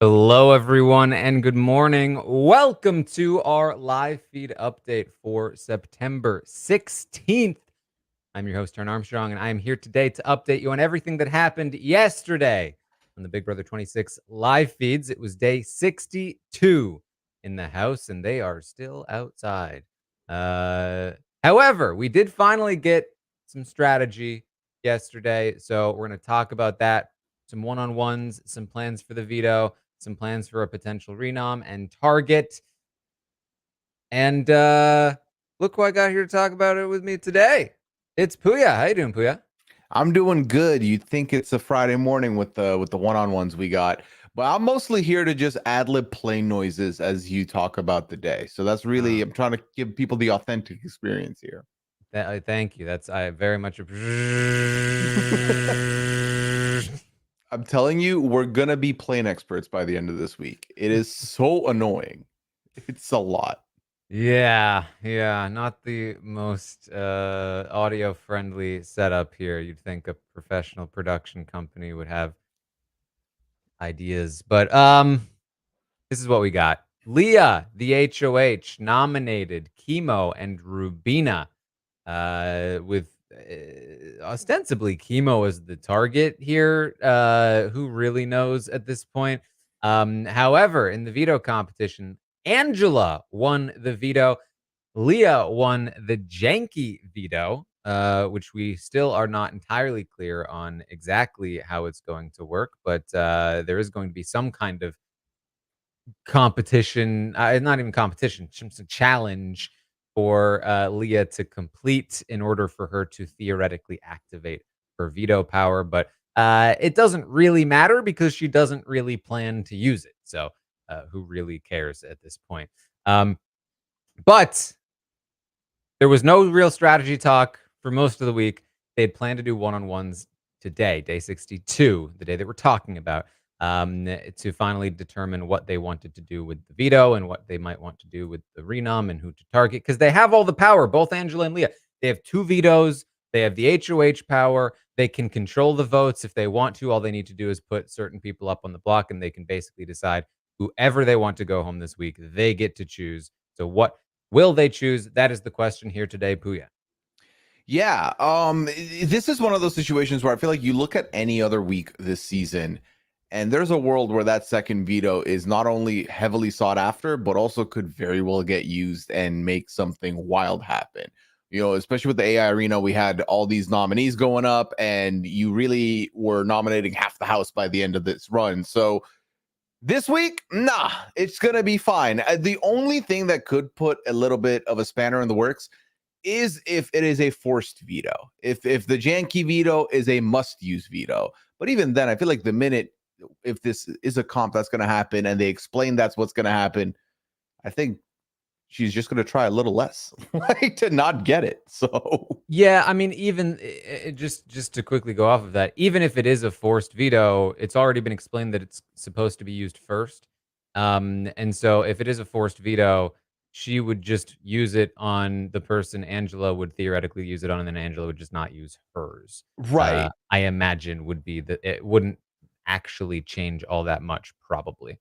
Hello, everyone, and good morning. Welcome to our live feed update for September 16th. I'm your host, Taran Armstrong, and I am here today to update you on everything that happened yesterday on the Big Brother 26 live feeds. It was day 62 in the house, and they are still outside. However, we did finally get some strategy yesterday, so we're going to talk about that. Some one-on-ones, some plans for the veto, some plans for a potential renom and target. And look who I got here to talk about it with me today. It's Pooya. How you doing, Pooya? I'm doing good. You'd think it's a Friday morning with the one-on-ones we got, but I'm mostly here to just ad-lib plane noises as you talk about the day. So that's really I'm trying to give people the authentic experience here. Thank you. I very much I'm telling you, we're gonna be plane experts by the end of this week. It is so annoying. It's a lot. Yeah, not the most audio friendly setup here. You'd think a professional production company would have ideas, but this is what we got. Leah, the HOH, nominated Kimo and Rubina, with ostensibly Kimo as the target here. Who really knows at this point? However, in the veto competition, Angela won the veto. Leah won the janky veto, which we still are not entirely clear on exactly how it's going to work, but there is going to be some kind of competition, not even competition, just a challenge for Leah to complete in order for her to theoretically activate her veto power. But it doesn't really matter because she doesn't really plan to use it. So who really cares at this point? But there was no real strategy talk for most of the week. They'd planned to do one-on-ones today, day 62, the day that we're talking about, to finally determine what they wanted to do with the veto and what they might want to do with the renom and who to target, because they have all the power, both Angela and Leah. They have 2 vetoes. They have the HOH power. They can control the votes if they want to. All they need to do is put certain people up on the block, and they can basically decide whoever they want to go home this week. They get to choose. So what will they choose? That is the question here today, Pooya. Yeah, this is one of those situations where I feel like you look at any other week this season, and there's a world where that second veto is not only heavily sought after, but also could very well get used and make something wild happen. You know, especially with the AI arena, we had all these nominees going up, and you really were nominating half the house by the end of this run. So this week, nah, it's gonna be fine. The only thing that could put a little bit of a spanner in the works is if it is a forced veto. If the Janky veto is a must-use veto. But even then, I feel like the minute if this is a comp that's going to happen and they explain that's what's going to happen, I think she's just going to try a little less, like to not get it. So Yeah, I mean, even just to quickly go off of that, even if it is a forced veto, it's already been explained that it's supposed to be used first. And so if it is a forced veto, she would just use it on the person Angela would theoretically use it on, and then Angela would just not use hers. right. I imagine would be that it wouldn't actually change all that much, probably.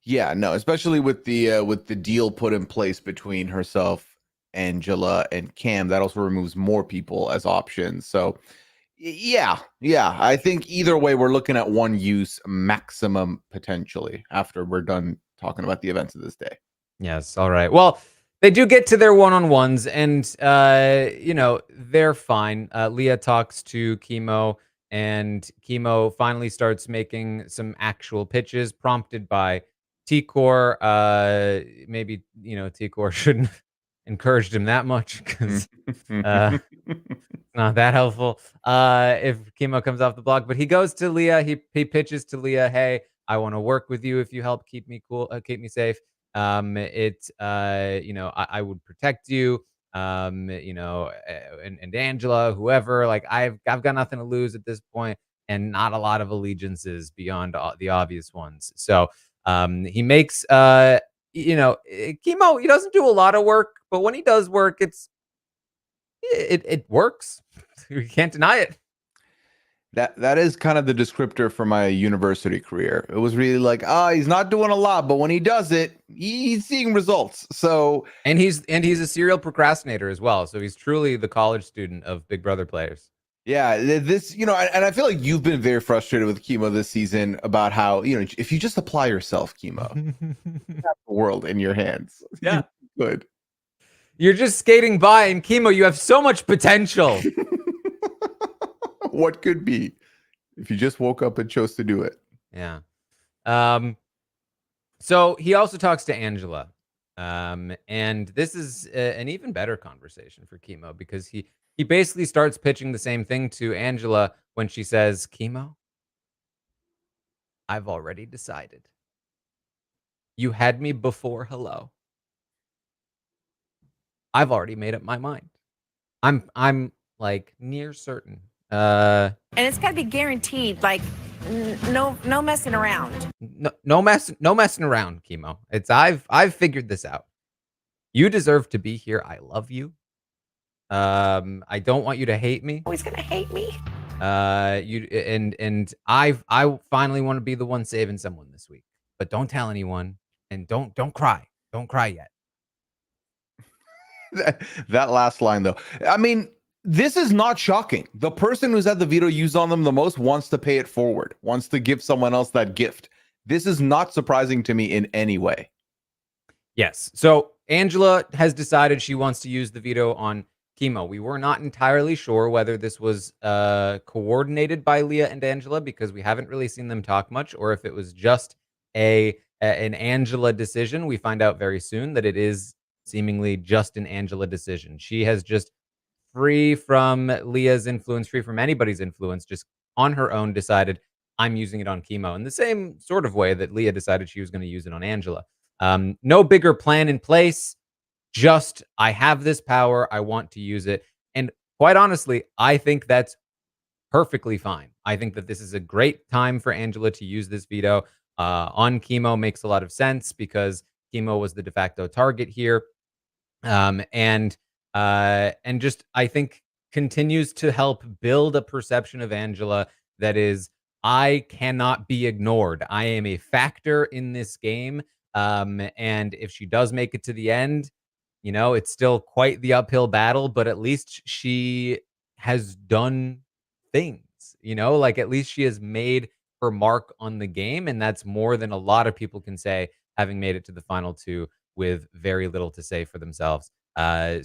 Yeah, no, especially with the deal put in place between herself, Angela, and Cam, that also removes more people as options. So yeah, I think either way, we're looking at one use maximum potentially after we're done talking about the events of this day. Yes, all right. Well, they do get to their one-on-ones, and, they're fine. Leah talks to Kimo, and Kimo finally starts making some actual pitches prompted by T-Core. Maybe, T-Core shouldn't have encouraged him that much because uh, not that helpful, if Kimo comes off the block. But he goes to Leah. He pitches to Leah, "Hey, I wanna work with you if you help keep me cool, keep me safe. I would protect you, and Angela, whoever, like, I've got nothing to lose at this point and not a lot of allegiances beyond the obvious ones." So, he makes, Kimo, he doesn't do a lot of work, but when he does work, it works. You can't deny it. That is kind of the descriptor for my university career. It was really like, he's not doing a lot, but when he does it, he's seeing results. So And he's a serial procrastinator as well. So he's truly the college student of Big Brother players. yeah, this, and I feel like you've been very frustrated with Kimo this season about how, if you just apply yourself, Kimo, you have the world in your hands. Yeah. Good. You're just skating by, and Kimo, you have so much potential. What could be if you just woke up and chose to do it? Yeah. So he also talks to Angela. And this is an even better conversation for Kimo because he basically starts pitching the same thing to Angela when she says, Kimo, I've already decided. You had me before hello. I've already made up my mind. I'm like near certain. And it's got to be guaranteed, like no messing around. No messing around, Kimo. It's I've figured this out. You deserve to be here. I love you. I don't want you to hate me. Always gonna hate me. I finally want to be the one saving someone this week. But don't tell anyone, and don't cry. Don't cry yet. That last line, though. I mean, this is not shocking. The person who's had the veto used on them the most wants to pay it forward, wants to give someone else that gift. This is not surprising to me in any way. Yes. So Angela has decided she wants to use the veto on Kimo. We were not entirely sure whether this was coordinated by Leah and Angela because we haven't really seen them talk much, or if it was just an Angela decision. We find out very soon that it is seemingly just an Angela decision. She has just free from Leah's influence, free from anybody's influence, just on her own decided I'm using it on Kimo in the same sort of way that Leah decided she was going to use it on Angela. No bigger plan in place. Just I have this power. I want to use it. And quite honestly, I think that's perfectly fine. I think that this is a great time for Angela to use this veto on Kimo. Makes a lot of sense because Kimo was the de facto target here. And just I think continues to help build a perception of Angela that is I cannot be ignored. I am a factor in this game. And if she does make it to the end, it's still quite the uphill battle, but at least she has done things, like at least she has made her mark on the game. And that's more than a lot of people can say, having made it to the final two with very little to say for themselves. I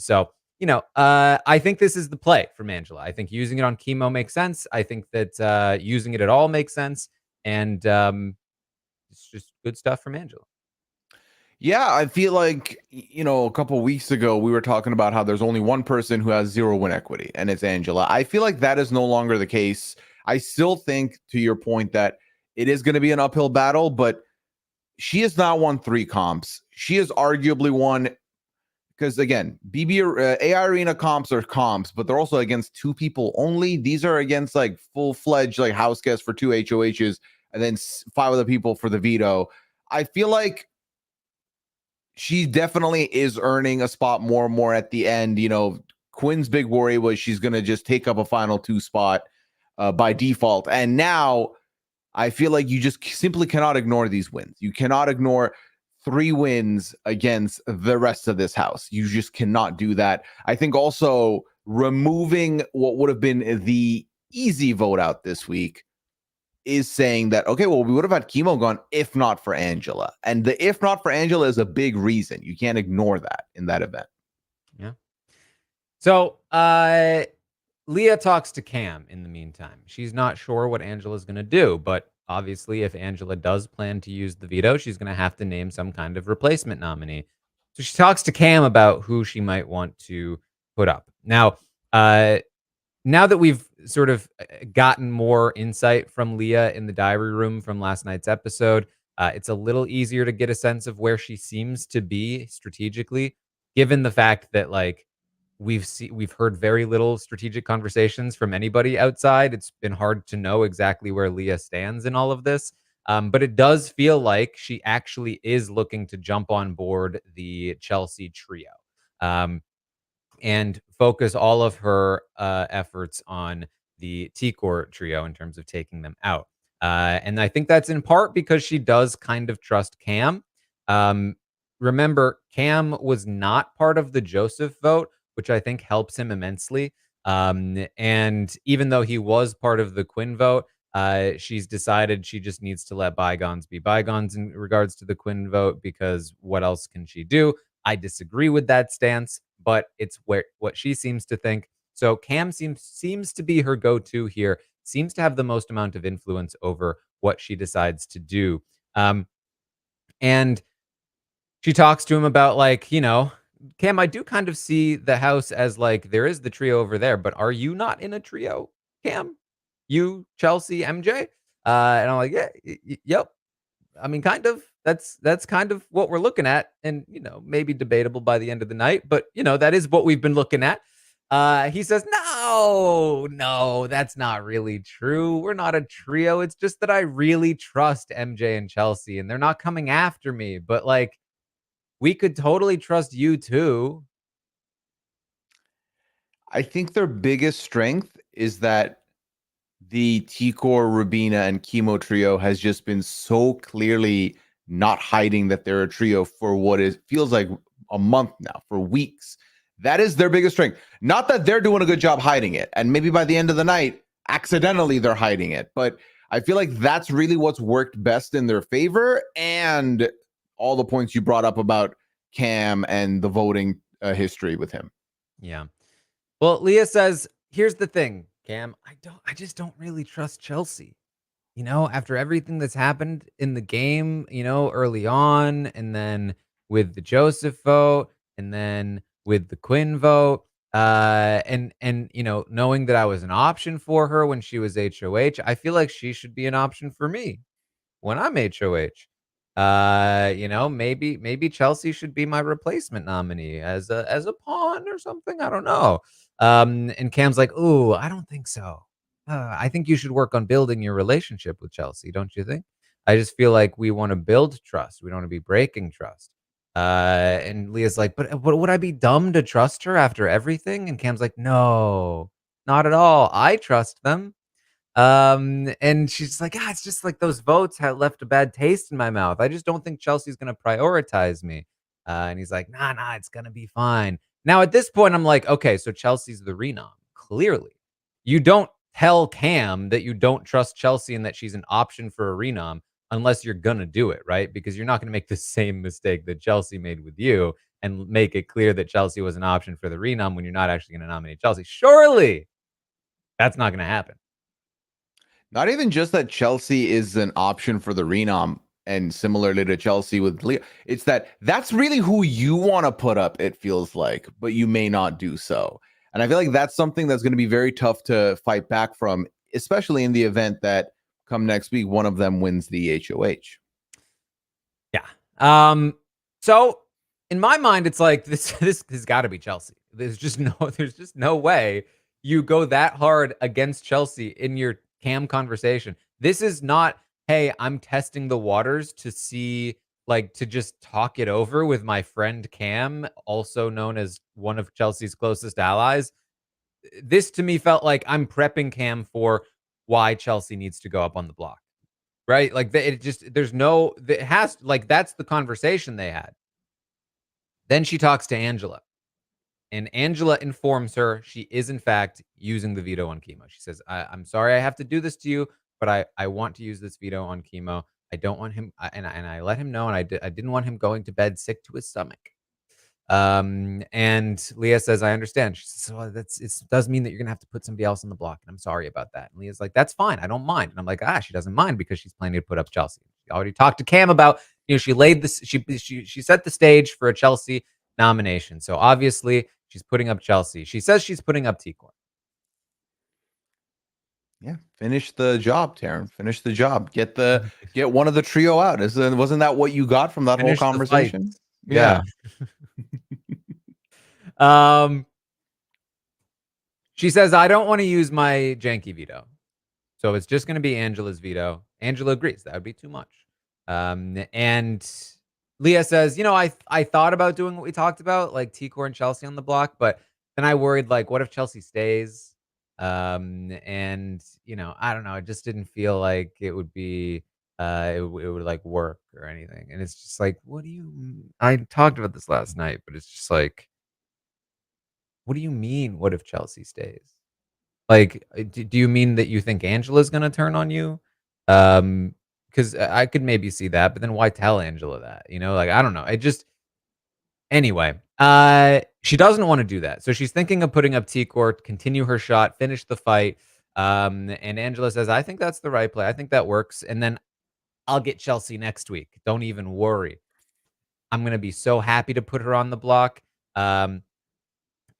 think this is the play from Angela. I think using it on Kimo makes sense. I think that using it at all makes sense. And it's just good stuff from Angela. Yeah, I feel like, a couple weeks ago, we were talking about how there's only one person who has 0 win equity, and it's Angela. I feel like that is no longer the case. I still think, to your point, that it is going to be an uphill battle, but she has now won 3 comps. She has arguably won, because again, AI Arena comps are comps, but they're also against 2 people only. These are against like full-fledged like house guests for 2 HOHs, and then 5 other people for the veto. I feel like she definitely is earning a spot more and more at the end. Quinn's big worry was she's going to just take up a final 2 spot by default. And now I feel like you just simply cannot ignore these wins. You cannot ignore 3 wins against the rest of this house. You just cannot do that. I think also removing what would have been the easy vote out this week is saying that, okay, well, we would have had Kimo gone if not for Angela. And the if not for Angela is a big reason. You can't ignore that in that event. Yeah. So Leah talks to Cam in the meantime. She's not sure what Angela's going to do, but obviously if Angela does plan to use the veto, she's going to have to name some kind of replacement nominee. So she talks to Cam about who she might want to put up. Now that we've sort of gotten more insight from Leah in the diary room from last night's episode, it's a little easier to get a sense of where she seems to be strategically, given the fact that like we've heard very little strategic conversations from anybody outside. It's been hard to know exactly where Leah stands in all of this. But it does feel like she actually is looking to jump on board the Chelsie trio. And focus all of her efforts on the T-Core trio in terms of taking them out. And I think that's in part because she does kind of trust Cam. Um, remember, Cam was not part of the Joseph vote, which I think helps him immensely. And even though he was part of the Quinn vote, she's decided she just needs to let bygones be bygones in regards to the Quinn vote, because what else can she do? I disagree with that stance, but it's what she seems to think. So Cam seems to be her go-to here, seems to have the most amount of influence over what she decides to do. And she talks to him about, like, Cam, I do kind of see the house as, like, there is the trio over there, but are you not in a trio, Cam? You, Chelsie, MJ? And I'm like, yeah, yep. I mean, kind of. That's kind of what we're looking at, and maybe debatable by the end of the night, but that is what we've been looking at. He says, "No, no, that's not really true. We're not a trio. It's just that I really trust MJ and Chelsie, and they're not coming after me. But like, we could totally trust you too." I think their biggest strength is that the T-Core, Rubina, and Kimo trio has just been so clearly not hiding that they're a trio for what is feels like a month now, for weeks. That is their biggest strength. Not that they're doing a good job hiding it, and maybe by the end of the night, accidentally they're hiding it. But I feel like that's really what's worked best in their favor, and all the points you brought up about Cam and the voting history with him. Yeah. Well, Leah says, "Here's the thing, Cam. I just don't really trust Chelsie. After everything that's happened in the game, early on, and then with the Joseph vote, and then with the Quinn vote, and knowing that I was an option for her when she was HOH, I feel like she should be an option for me when I'm HOH. Maybe Chelsie should be my replacement nominee as a pawn or something. I don't know." And Cam's like, "Ooh, I don't think so. I think you should work on building your relationship with Chelsie, don't you think? I just feel like we want to build trust. We don't want to be breaking trust." And Leah's like, but would I be dumb to trust her after everything?" And Cam's like, "No, not at all. I trust them." And she's like, "It's just like those votes have left a bad taste in my mouth. I just don't think Chelsea's gonna prioritize me." And he's like, "Nah, nah, it's gonna be fine." Now at this point, I'm like, okay, so Chelsea's the renom. Clearly, you don't tell Cam that you don't trust Chelsie and that she's an option for a renom unless you're gonna do it, right? Because you're not gonna make the same mistake that Chelsie made with you and make it clear that Chelsie was an option for the renom when you're not actually gonna nominate Chelsie. Surely that's not gonna happen. Not even just that Chelsie is an option for the renom, and similarly to Chelsie with Leah, it's that that's really who you want to put up, it feels like, but you may not do so. And I feel like that's something that's going to be very tough to fight back from, especially in the event that come next week, one of them wins the HOH. Yeah. So in my mind, it's like this has got to be Chelsie. There's just no way you go that hard against Chelsie in your Cam conversation. This is not, hey, I'm testing the waters to see, like, to just talk it over with my friend Cam, also known as one of Chelsea's closest allies. This to me felt like I'm prepping Cam for why Chelsie needs to go up on the block. Right? Like, it just there's no it has like, that's the conversation they had. Then she talks to Angela, and Angela informs her she is, in fact, using the veto on Kimo. She says, I'm sorry I have to do this to you, but I want to use this veto on Kimo. I don't want him," and I let him know, and I didn't want him going to bed sick to his stomach. And Leah says, "I understand." She says, "Well, it does mean that you're gonna have to put somebody else on the block, and I'm sorry about that." And Leah's like, "That's fine. I don't mind." And I'm like, she doesn't mind because she's planning to put up Chelsie. She already talked to Cam about, she laid this, she set the stage for a Chelsie nomination. So obviously she's putting up Chelsie. She says she's putting up T-Core. Yeah, finish the job, Taran. Finish the job. Get one of the trio out. Wasn't that what you got from that whole Finish the fight. conversation? Yeah. Um, she says, "I don't want to use my janky veto. So it's just going to be Angela's veto." Angela agrees. That would be too much. And Leah says, I thought about doing what we talked about, like T-Core and Chelsie on the block, but then I worried, like, what if Chelsie stays? And I don't know. It just didn't feel like it would be it would like work or anything. And it's just like, what do you? I talked about this last night, but it's just like, what do you mean? What if Chelsea stays? Like, do you mean that you think Angela's gonna turn on you? Because I could maybe see that, but then why tell Angela that? Like I don't know. It just anyway. She doesn't want to do that, so she's thinking of putting up T-Court, continue her shot, finish the fight. And Angela says, "I think that's the right play. I think that works." And then I'll get Chelsea next week. Don't even worry. I'm gonna be so happy to put her on the block.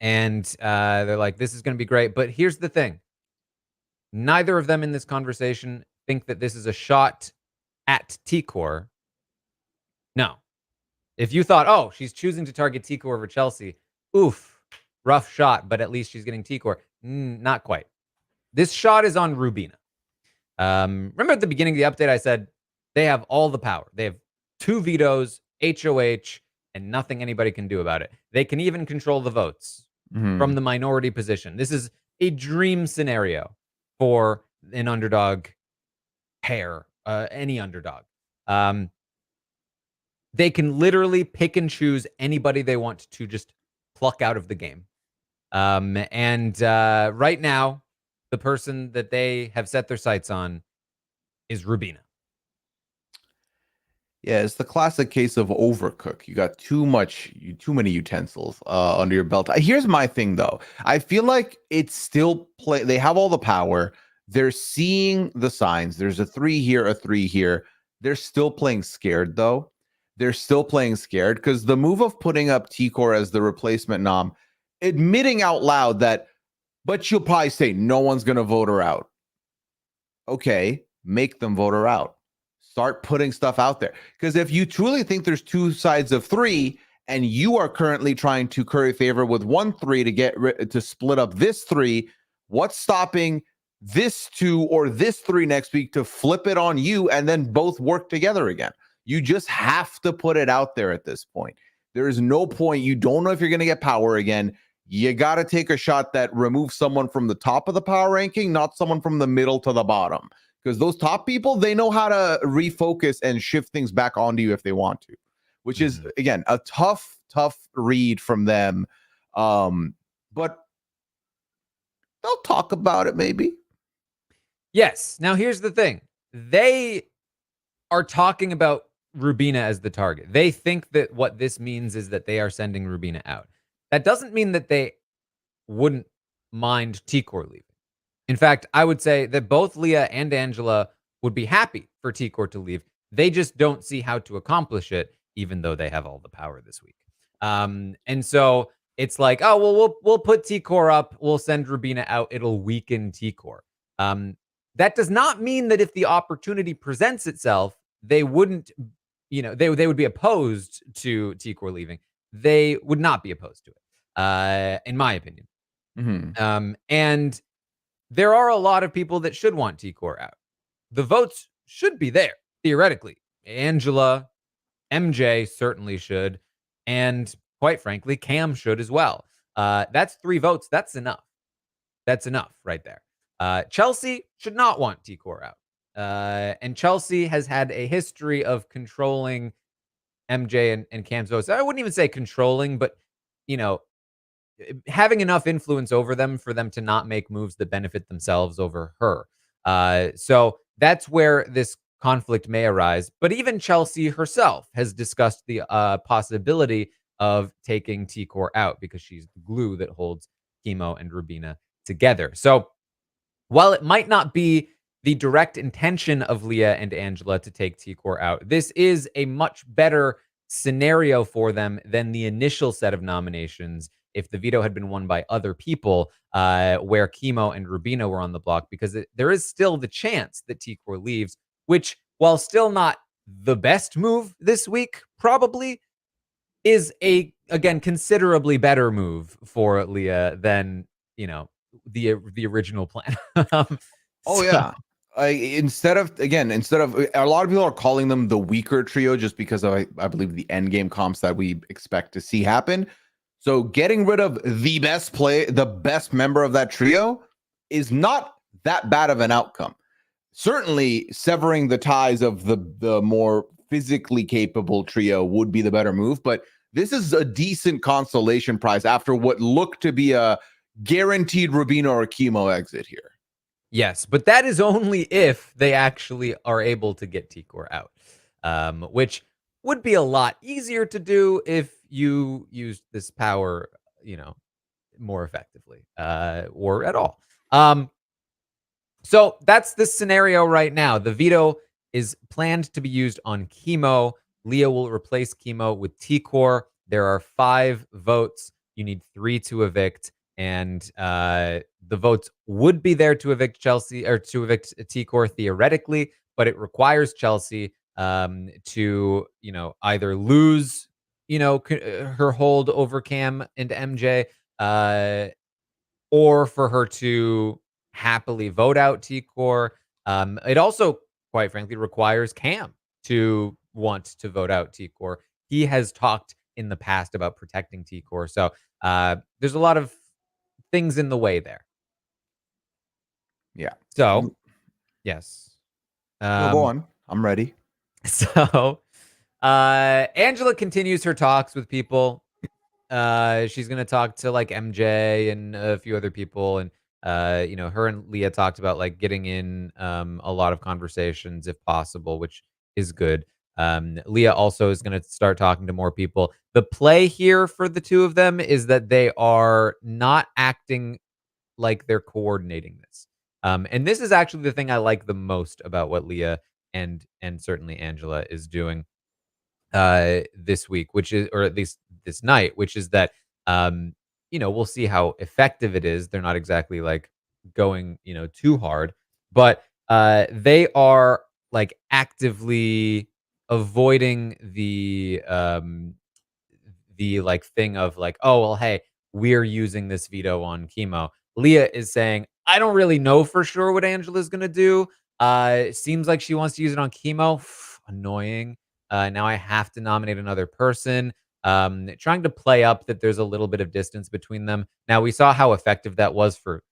And they're like, "This is gonna be great." But here's the thing. Neither of them in this conversation think that this is a shot at T-Core. No. If you thought, oh, she's choosing to target T-Core over Chelsea, oof, rough shot, but at least she's getting T-Core. Not quite. This shot is on Rubina. Remember at the beginning of the update, I said they have all the power. They have 2 vetoes, HOH, and nothing anybody can do about it. They can even control the votes from the minority position. This is a dream scenario for an underdog pair, any underdog. They can literally pick and choose anybody they want to just pluck out of the game. And right now, the person that they have set their sights on is Rubina. Yeah, it's the classic case of overcook. You got too many utensils under your belt. Here's my thing though. I feel like it's still they have all the power. They're seeing the signs. There's a 3 here, a 3 here. They're still playing scared though. They're still playing scared because the move of putting up T-Core as the replacement nom, admitting out loud that, but you'll probably say no one's gonna vote her out. Okay, make them vote her out. Start putting stuff out there. Because if you truly think there's 2 sides of 3 and you are currently trying to curry favor with 1 3 to split up this 3, what's stopping this 2 or this 3 next week to flip it on you and then both work together again? You just have to put it out there at this point. There is no point. You don't know if you're going to get power again. You got to take a shot that removes someone from the top of the power ranking, not someone from the middle to the bottom. Because those top people, they know how to refocus and shift things back onto you if they want to, which is, again, a tough read from them. But they'll talk about it maybe. Yes. Now, here's the thing. They are talking about Rubina as the target. They think that what this means is that they are sending Rubina out. That doesn't mean that they wouldn't mind T-Core leaving. In fact, I would say that both Leah and Angela would be happy for T-Core to leave. They just don't see how to accomplish it, even though they have all the power this week. And so it's like, oh, well, we'll put T-Core up. We'll send Rubina out. It'll weaken T-Core. That does not mean that if the opportunity presents itself, they wouldn't, they would be opposed to T-Core leaving. They would not be opposed to it, in my opinion. And there are a lot of people that should want T-Core out. The votes should be there, theoretically. Angela, MJ certainly should. And quite frankly, Cam should as well. That's 3 votes. That's enough. That's enough right there. Chelsea should not want T-Core out. And Chelsea has had a history of controlling MJ and Cam's votes. I wouldn't even say controlling, but, having enough influence over them for them to not make moves that benefit themselves over her. So that's where this conflict may arise. But even Chelsea herself has discussed the possibility of taking T-Core out because she's the glue that holds Kimo and Rubina together. So while it might not be the direct intention of Leah and Angela to take T-Core out, this is a much better scenario for them than the initial set of nominations if the veto had been won by other people, where Kimo and Rubina were on the block, because there is still the chance that T-Core leaves, which, while still not the best move this week, probably is again, considerably better move for Leah than, the original plan. Yeah. Instead of a lot of people are calling them the weaker trio just because of, I believe, the end game comps that we expect to see happen. So getting rid of the best member of that trio, is not that bad of an outcome. Certainly, severing the ties of the more physically capable trio would be the better move, but this is a decent consolation prize after what looked to be a guaranteed Rubino or Kimo exit here. Yes, but that is only if they actually are able to get Tikor out, which would be a lot easier to do if you used this power, more effectively, or at all. So that's the scenario right now. The veto is planned to be used on Kimo. Leah will replace Kimo with Tikor. There are 5 votes. You need 3 to evict, and the votes would be there to evict Chelsie or to evict Tikor theoretically, but it requires Chelsie to either lose her hold over Cam and MJ, or for her to happily vote out Tikor. It also, quite frankly, requires Cam to want to vote out Tikor. He has talked in the past about protecting Tikor, so there's a lot of things in the way there. Yeah. So, yes. No, go on. I'm ready. So, Angela continues her talks with people. She's gonna talk to like MJ and a few other people, and her and Leah talked about like getting in a lot of conversations if possible, which is good. Leah also is gonna start talking to more people. The play here for the two of them is that they are not acting like they're coordinating this. And this is actually the thing I like the most about what Leah and certainly Angela is doing this week, which is, or at least this night, which is that, we'll see how effective it is. They're not exactly like going, too hard, but they are like actively avoiding the like thing of like, oh, well, hey, we're using this veto on Kimo. Leah is saying, I don't really know for sure what Angela's gonna do. It seems like she wants to use it on Kimo. Annoying. Now I have to nominate another person. Trying to play up that there's a little bit of distance between them. Now we saw how effective that was for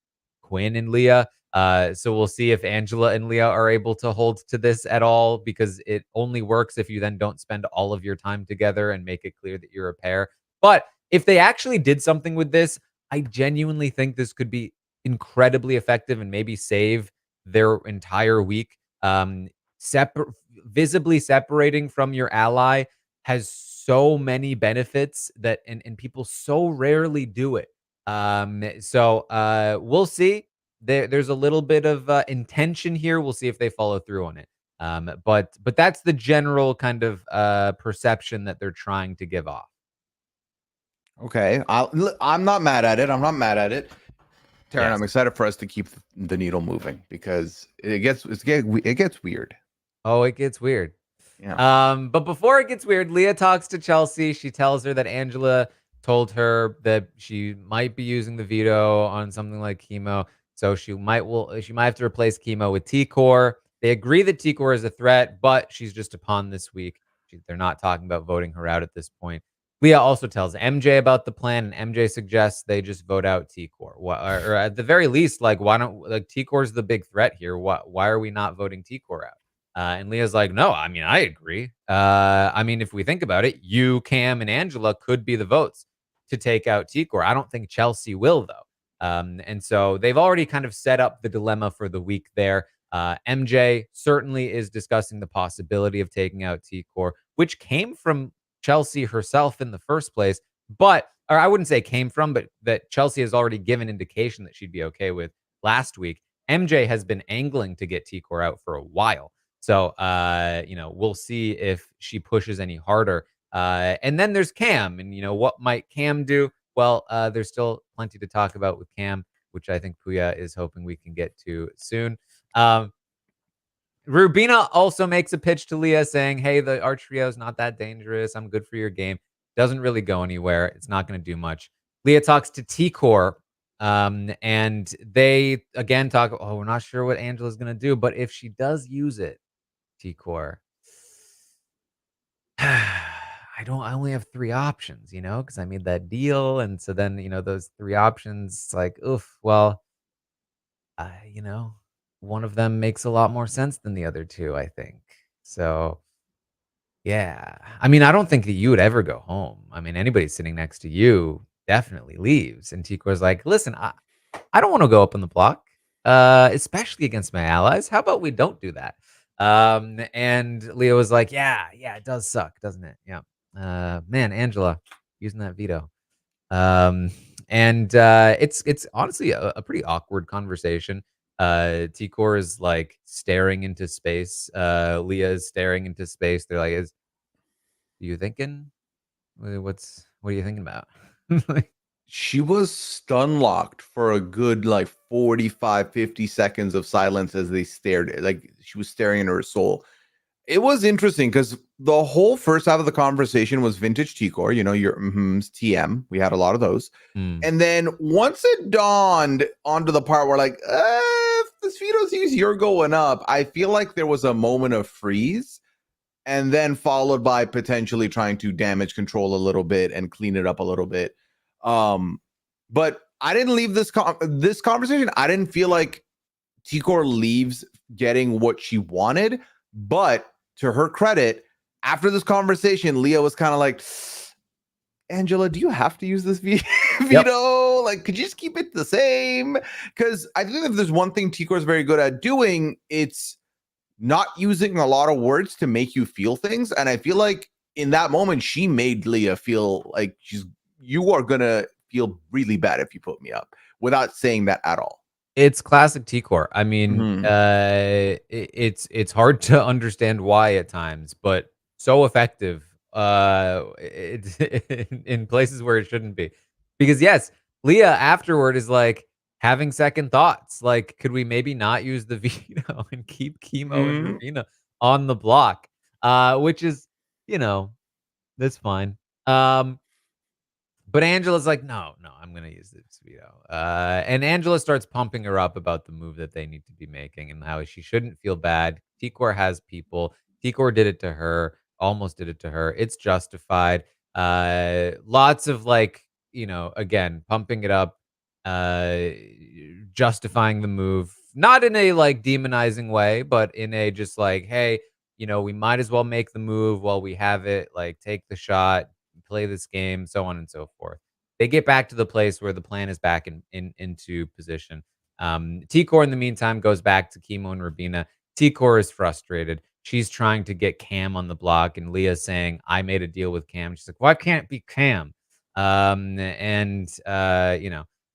Quinn and Leah. So we'll see if Angela and Leah are able to hold to this at all, because it only works if you then don't spend all of your time together and make it clear that you're a pair. But if they actually did something with this, I genuinely think this could be incredibly effective and maybe save their entire week. Visibly separating from your ally has so many benefits that and people so rarely do it. So we'll see. There's a little bit of intention here. We'll see if they follow through on it. But that's the general kind of perception that they're trying to give off. Okay, I'm not mad at it. I'm not mad at it. Taran, Yes. I'm excited for us to keep the needle moving because it gets weird. Oh, it gets weird. Yeah. But before it gets weird, Leah talks to Chelsie. She tells her that Angela told her that she might be using the veto on something like Kimo, so she might have to replace Kimo with Tikor. They agree that Tikor is a threat, but she's just a pawn this week. They're not talking about voting her out at this point. Leah also tells MJ about the plan, and MJ suggests they just vote out Tikor. Or at the very least, like, why don't, like, Tikor's the big threat here. Why are we not voting Tikor out? And Leah's like, no, I mean, I agree. I mean, if we think about it, you, Cam, and Angela could be the votes to take out Tikor. I don't think Chelsie will, though. And so they've already kind of set up the dilemma for the week there. MJ certainly is discussing the possibility of taking out Tikor, which came from Chelsie herself in the first place. But, or I wouldn't say came from, but that Chelsie has already given indication that she'd be okay with last week. MJ has been angling to get Tikor out for a while. So, we'll see if she pushes any harder. And then there's Cam, and what might Cam do? Well, there's still plenty to talk about with Cam, which I think Pooya is hoping we can get to soon. Rubina also makes a pitch to Leah saying, hey, our trio is not that dangerous. I'm good for your game. Doesn't really go anywhere. It's not going to do much. Leah talks to Tikor, and they again talk, oh, we're not sure what Angela's going to do, but if she does use it, Tikor, I only have 3 options, because I made that deal. And so then, those 3 options, it's like, oof, well, you know, one of them makes a lot more sense than the other two, I think. So, yeah. I mean, I don't think that you would ever go home. I mean, anybody sitting next to you definitely leaves. And Tikor's like, listen, I don't want to go up on the block, especially against my allies. How about we don't do that? And Leo was like, yeah, it does suck, doesn't it? Yeah. Man, Angela using that veto. Um, and it's honestly a pretty awkward conversation. Tikor is like staring into space. Leah is staring into space. They're like, "Is you thinking? What are you thinking about?" Like, She was stun locked for a good like 45, 50 seconds of silence as they stared. Like she was staring into her soul. It was interesting because the whole first half of the conversation was vintage T-Core, you know, your TM. We had a lot of those. hmm. And then once it dawned onto the part where like, if this Veto sees you're going up, I feel like there was a moment of freeze and then followed by potentially trying to damage control a little bit and clean it up a little bit. But I didn't leave this conversation. I didn't feel like T-Core leaves getting what she wanted, but to her credit, after this conversation, Leah was kind of like, Angela, do you have to use this veto? Yep. Like, could you just keep it the same? Because I think if there's one thing T-Core is very good at doing, it's not using a lot of words to make you feel things. And I feel like in that moment, she made Leah feel like you are going to feel really bad if you put me up without saying that at all. It's classic T-Core. I mean, it's hard to understand why at times, but so effective it's in places where it shouldn't be. Because yes, Leah afterward is like having second thoughts. Like, could we maybe not use the veto and keep Kimo and Ravina on the block? Which is, you know, that's fine. But Angela's like, no, I'm gonna use this veto. And Angela starts pumping her up about the move that they need to be making and how she shouldn't feel bad. Tikor has people. Tikor did it to her, almost did it to her. It's justified. Lots of like, again, pumping it up, uh, justifying the move, not in a like demonizing way, but in a just like, hey, we might as well make the move while we have it. Like, take the shot, play this game, so on and so forth. They get back to the place where the plan is back into position. T-Core, in the meantime, goes back to Kimo and Rabina. T-Core is frustrated. She's trying to get Cam on the block, and Leah's saying, I made a deal with Cam. She's like, why can't it be Cam?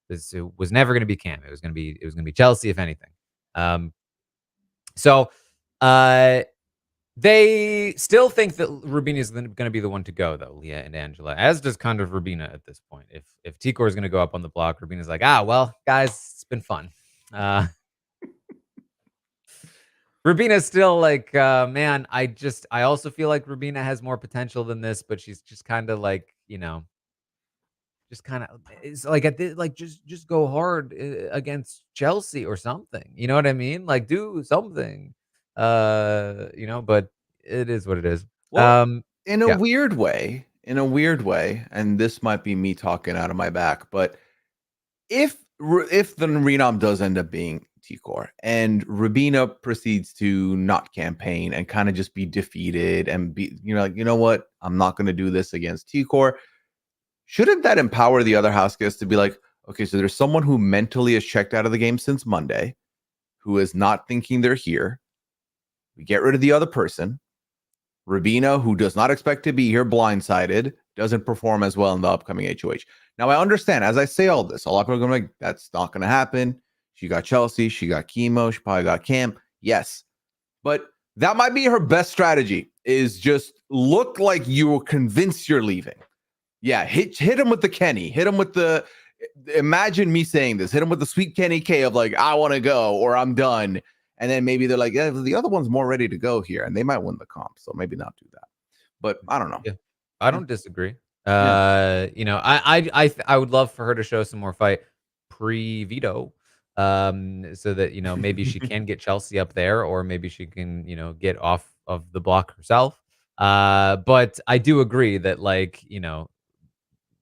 This was never going to be Cam. It was going to be Chelsie, if anything. So they still think that Rubina is going to be the one to go, though, Leah and Angela, as does kind of Rubina at this point. If T-Core is going to go up on the block, Rubina's like, well, guys, it's been fun. Rubina's still like, man, I also feel like Rubina has more potential than this, but she's just kind of like, just kind of it's like just go hard against Chelsea or something. You know what I mean? Like, do something. But it is what it is. Well, Yeah. in a weird way, and this might be me talking out of my back, but if the renom does end up being T-Core and Rubina proceeds to not campaign and kind of just be defeated and be, like, you know what, I'm not going to do this against T-Core, shouldn't that empower the other house guests to be like, okay, so there's someone who mentally has checked out of the game since Monday, who is not thinking they're here. We get rid of the other person. Rubina, who does not expect to be here, blindsided, doesn't perform as well in the upcoming HOH. Now, I understand, as I say all this, a lot of people are going to be like, that's not going to happen. She got Chelsea, she got Kimo, she probably got Cam. Yes. But that might be her best strategy, is just look like you're convinced you're leaving. Yeah, hit him with the Kenny. Hit him with the, imagine me saying this, hit him with the sweet Kenny K of like, I want to go or I'm done. And then maybe they're like, yeah, the other one's more ready to go here, and they might win the comp. So maybe not do that. But I don't know. Yeah. I don't disagree. I would love for her to show some more fight pre-veto. So that, maybe she can get Chelsea up there, or maybe she can, get off of the block herself. But I do agree that, like,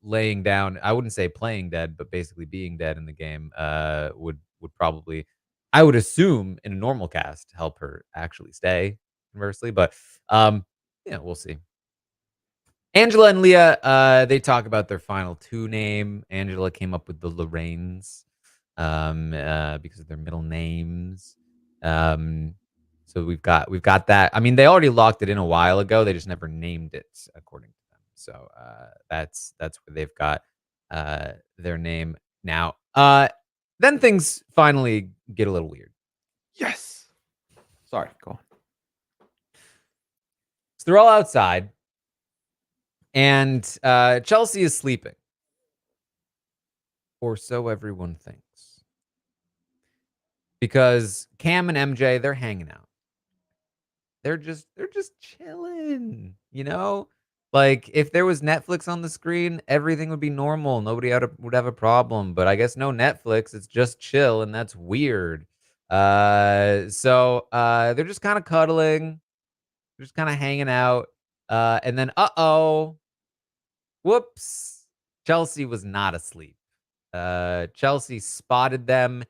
laying down, I wouldn't say playing dead, but basically being dead in the game would probably I would assume in a normal cast help her actually stay, conversely, but we'll see. Angela and Leah, they talk about their final 2 name. Angela came up with the Lorraines, because of their middle names. So we've got that. I mean, they already locked it in a while ago. They just never named it according to them. So that's where they've got their name now. Then things finally get a little weird. Yes. Sorry, go on. So they're all outside, and Chelsie is sleeping, or so everyone thinks, because Cam and MJ, they're hanging out. They're just chilling, you know? Like, if there was Netflix on the screen, everything would be normal. Nobody would have a problem. But I guess no Netflix. It's just chill, and that's weird. So they're just kind of cuddling. They're just kind of hanging out. And then, whoops. Chelsie was not asleep. Chelsie spotted them,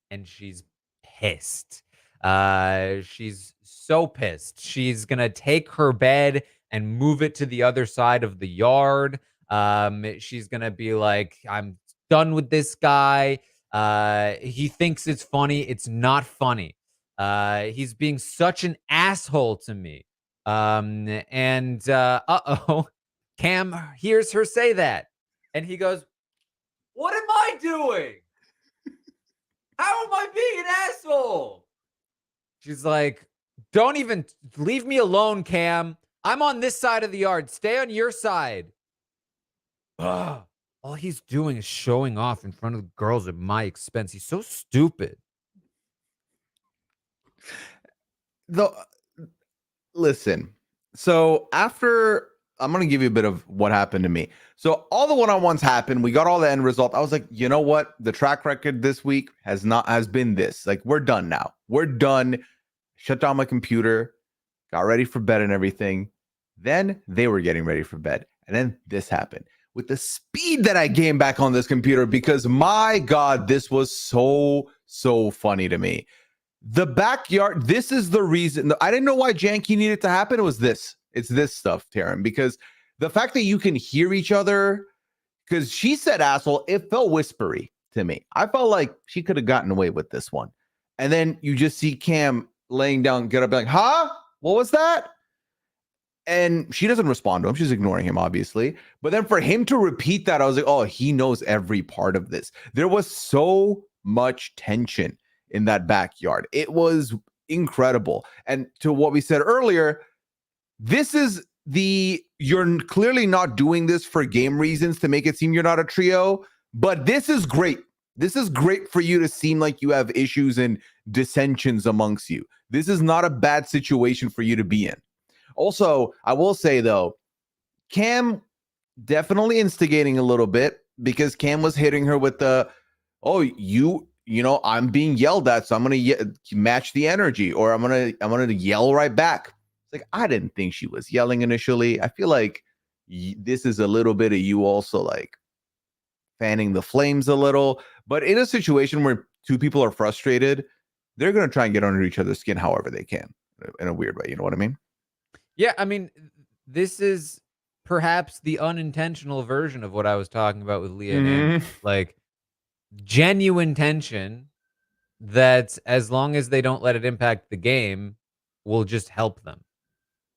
and she's pissed. She's so pissed. She's gonna take her bed and move it to the other side of the yard. She's gonna be like, "I'm done with this guy. He thinks it's funny. It's not funny. He's being such an asshole to me." And Cam hears her say that, and he goes, "What am I doing? How am I being an asshole?" She's like, "Don't even leave me alone, Cam. I'm on this side of the yard. Stay on your side." Ugh. All he's doing is showing off in front of the girls at my expense. He's so stupid. Listen. So after, I'm going to give you a bit of what happened to me. So all the one-on-ones happened. We got all the end result. I was like, you know what? The track record this week has been this. Like, we're done now. We're done. Shut down my computer, got ready for bed and everything. Then they were getting ready for bed. And then this happened with the speed that I came back on this computer, because my God, this was so funny to me. The backyard, this is the reason. I didn't know why Janky needed to happen. It was this. It's this stuff, Taran, because the fact that you can hear each other, because she said asshole, it felt whispery to me. I felt like she could have gotten away with this one. And then you just see Cam laying down, get up, like, huh? What was that? And she doesn't respond to him. She's ignoring him, obviously. But then for him to repeat that, I was like, oh, he knows every part of this. There was so much tension in that backyard. It was incredible. And to what we said earlier, you're clearly not doing this for game reasons to make it seem you're not a trio, but this is great. This is great for you to seem like you have issues and dissensions amongst you. This is not a bad situation for you to be in. Also, I will say though, Cam definitely instigating a little bit, because Cam was hitting her with the, oh, you know, I'm being yelled at, so I'm going to match the energy, or I'm going to yell right back. It's like, I didn't think she was yelling initially. I feel like this is a little bit of you also like fanning the flames a little, but in a situation where two people are frustrated, they're going to try and get under each other's skin however they can, in a weird way. You know what I mean? Yeah, I mean, this is perhaps the unintentional version of what I was talking about with Leah and Andrew. Like, genuine tension that, as long as they don't let it impact the game, will just help them,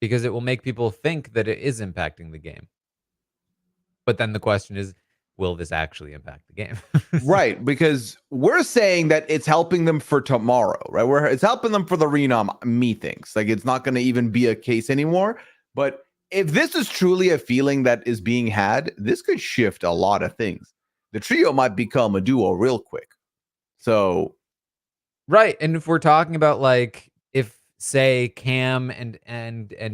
because it will make people think that it is impacting the game. But then the question is, will this actually impact the game? Right, because we're saying that it's helping them for tomorrow, right? It's helping them for the renom meetings. Like, it's not going to even be a case anymore. But if this is truly a feeling that is being had, this could shift a lot of things. The trio might become a duo real quick. So, right, and if we're talking about, like, if say Cam and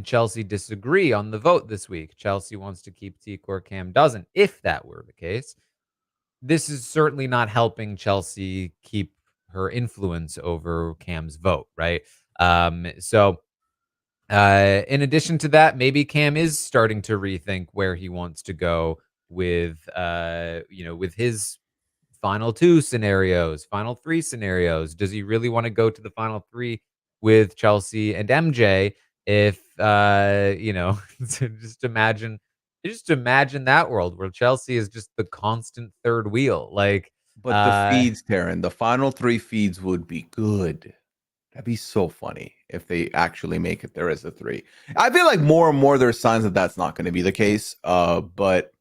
Chelsie disagree on the vote this week, Chelsie wants to keep Tikor, Cam doesn't. If that were the case, this is certainly not helping Chelsie keep her influence over Cam's vote, right? So in addition to that, maybe Cam is starting to rethink where he wants to go with with his final 2 scenarios, final 3 scenarios. Does he really want to go to the final 3 with Chelsea and MJ if just imagine that world where Chelsea is just the constant third wheel. Like But the feeds, Taran, the final 3 feeds would be good. That'd be so funny if they actually make it there as a 3. I feel like more and more there's signs that that's not going to be the case. But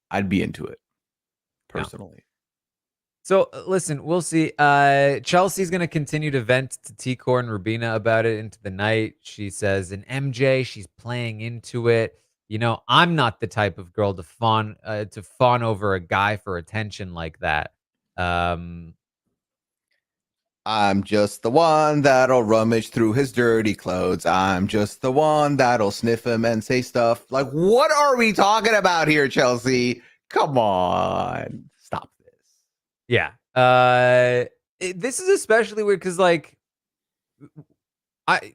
I'd be into it personally. So listen, we'll see. Chelsea's gonna continue to vent to T-Core and Rubina about it into the night. She says, "And MJ, she's playing into it. I'm not the type of girl to fawn over a guy for attention like that." Um, I'm just the one that'll rummage through his dirty clothes. I'm just the one that'll sniff him and say stuff like, what are we talking about here, Chelsea? Come on. Stop this. yeah. This is especially weird because, like, I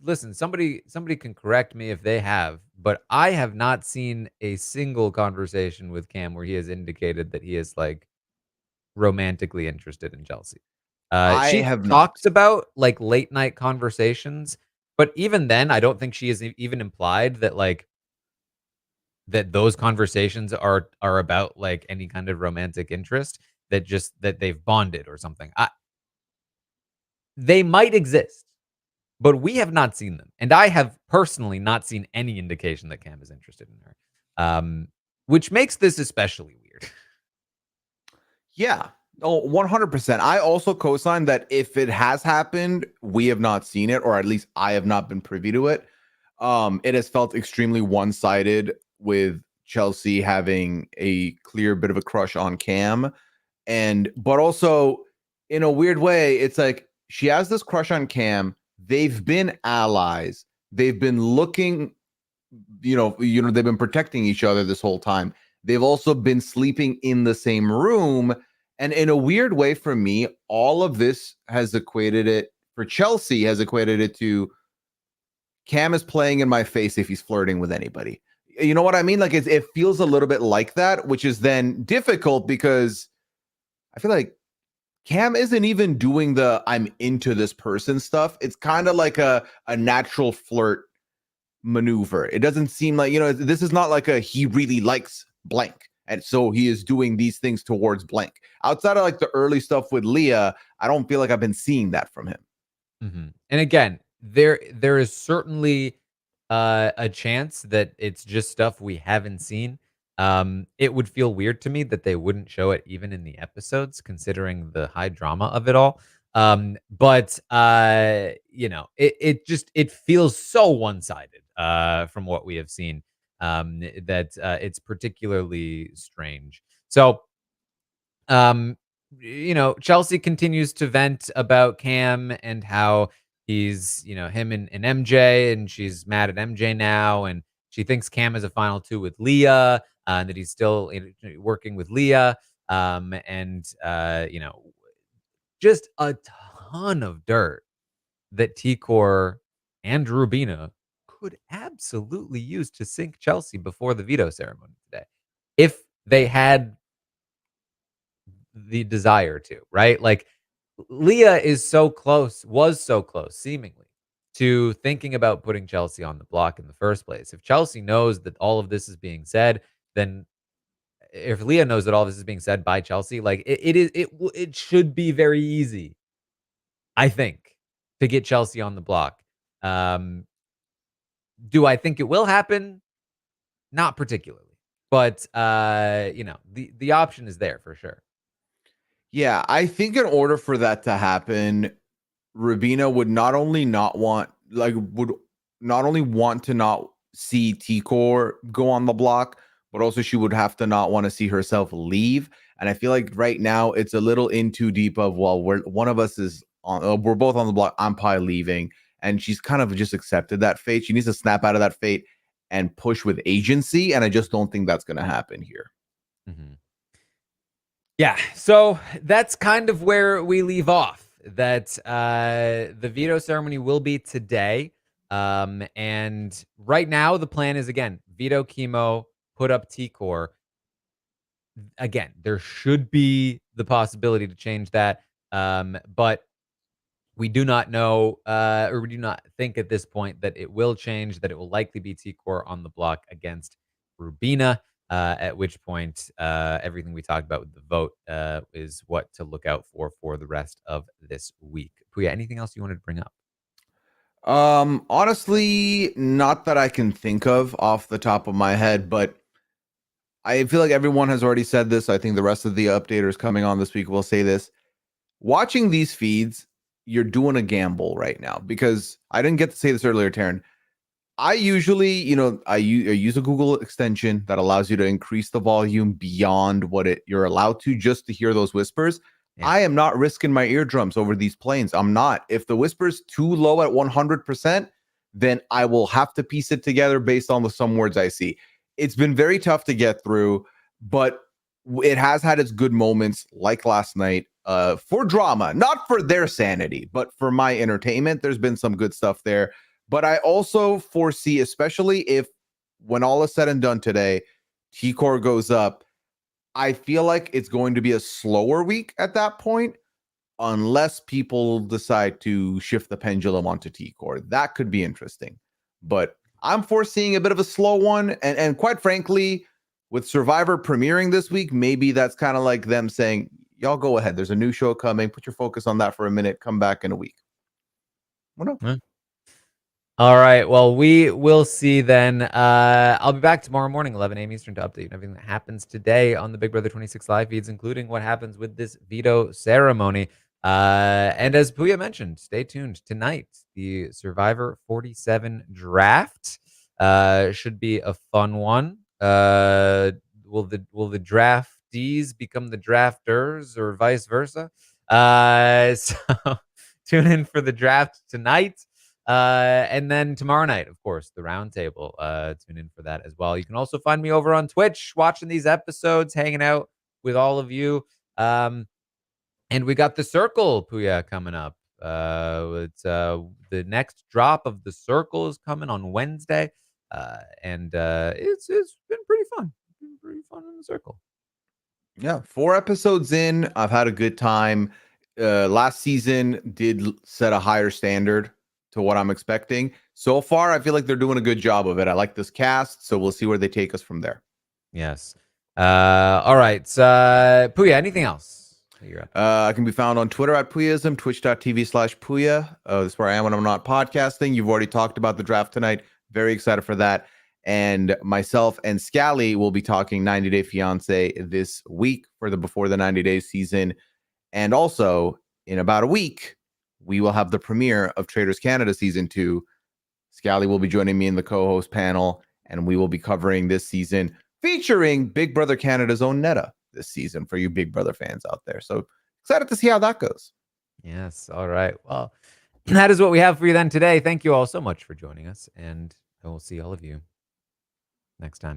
listen. Somebody can correct me if they have, but I have not seen a single conversation with Cam where he has indicated that he is like romantically interested in Chelsea. I She have not. talks about like late night conversations, but even then, I don't think she has even implied that like that those conversations are about like any kind of romantic interest. That they've bonded or something. They might exist, but we have not seen them, and I have personally not seen any indication that Cam is interested in her, which makes this especially weird. Yeah. Oh, 100%. I also co-sign that if it has happened, we have not seen it, or at least I have not been privy to it. It has felt extremely one-sided with Chelsea having a clear bit of a crush on Cam. But also in a weird way, it's like she has this crush on Cam. They've been allies. They've been looking, they've been protecting each other this whole time. They've also been sleeping in the same room. And in a weird way, for me, all of this has equated it for Chelsea, has equated it to Cam is playing in my face if he's flirting with anybody. You know what I mean? Like it feels a little bit like that, which is then difficult because I feel like Cam isn't even doing the I'm into this person stuff. It's kind of like a natural flirt maneuver. It doesn't seem like, this is not like a he really likes blank. And so he is doing these things towards blank. Outside of like the early stuff with Leah, I don't feel like I've been seeing that from him. Mm-hmm. And again, there is certainly a chance that it's just stuff we haven't seen. It would feel weird to me that they wouldn't show it even in the episodes, considering the high drama of it all. But it feels so one sided from what we have seen that it's particularly strange. So Chelsea continues to vent about Cam and how he's, him and MJ, and she's mad at MJ now, and she thinks Cam is a final 2 with Leah, and that he's still working with Leah, just a ton of dirt that T-Core and Rubina could absolutely use to sink Chelsea before the veto ceremony today, if they had the desire to, right? Like Leah was so close, seemingly, to thinking about putting Chelsea on the block in the first place. If Chelsea knows that all of this is being said, then if Leah knows that all this is being said by Chelsea, like it should be very easy, I think, to get Chelsea on the block. Do I think it will happen? Not particularly. But the option is there for sure. Yeah, I think in order for that to happen, Rubina would not only want to not see T-Core go on the block, but also she would have to not want to see herself leave. And I feel like right now it's a little in too deep of, well, one of us is on, we're both on the block, I'm probably leaving. And she's kind of just accepted that fate. She needs to snap out of that fate and push with agency. And I just don't think that's going to happen here. Mm-hmm. Yeah, so that's kind of where we leave off. That the veto ceremony will be today. And right now the plan is, again, veto Kimo, put up T-Core. again, there should be the possibility to change that, but we do not know, or we do not think at this point that it will change, that it will likely be T-Core on the block against Rubina, at which point everything we talked about with the vote is what to look out for the rest of this week. Pooya, anything else you wanted to bring up? Honestly, not that I can think of off the top of my head, but I feel like everyone has already said this. I think the rest of the updaters coming on this week will say this. Watching these feeds, you're doing a gamble right now, because I didn't get to say this earlier, Taran. I usually, I use a Google extension that allows you to increase the volume beyond what you're allowed to, just to hear those whispers. Yeah. I am not risking my eardrums over these planes. I'm not. If the whisper's too low at 100%, then I will have to piece it together based on some words I see. It's been very tough to get through, but it has had its good moments, like last night, for drama, not for their sanity, but for my entertainment. There's been some good stuff there. But I also foresee, especially if when all is said and done today, T-Core goes up, I feel like it's going to be a slower week at that point, unless people decide to shift the pendulum onto T-Core. That could be interesting. But I'm foreseeing a bit of a slow one. And quite frankly, with Survivor premiering this week, maybe that's kind of like them saying, y'all go ahead. There's a new show coming. Put your focus on that for a minute. Come back in a week. Well, no. All right. Well, we will see then. I'll be back tomorrow morning, 11 a.m. Eastern, to update everything that happens today on the Big Brother 26 live feeds, including what happens with this veto ceremony. And as Pooya mentioned, stay tuned. Tonight, the Survivor 47 draft should be a fun one. Will the draftees become the drafters, or vice versa? So tune in for the draft tonight. And then tomorrow night, of course, the roundtable. Tune in for that as well. You can also find me over on Twitch watching these episodes, hanging out with all of you. And we got the circle, Pooya, coming up. It's the next drop of the circle is coming on Wednesday. And it's been pretty fun. It's been pretty fun in the circle. Yeah, 4 episodes in, I've had a good time. Last season did set a higher standard to what I'm expecting. So far, I feel like they're doing a good job of it. I like this cast, so we'll see where they take us from there. Yes. All right. Pooya, anything else? I can be found on Twitter at Pooyism, twitch.tv/Pooya. This is where I am when I'm not podcasting. You've already talked about the draft tonight. Very excited for that. And myself and Scally will be talking 90 Day Fiance this week for the Before the 90 Days season. And also, in about a week, we will have the premiere of Traders Canada Season 2. Scally will be joining me in the co-host panel, and we will be covering this season, featuring Big Brother Canada's own Netta this season for you Big Brother fans out there. So excited to see how that goes. Yes. All right. Well, that is what we have for you then today. Thank you all so much for joining us, and I will see all of you next time.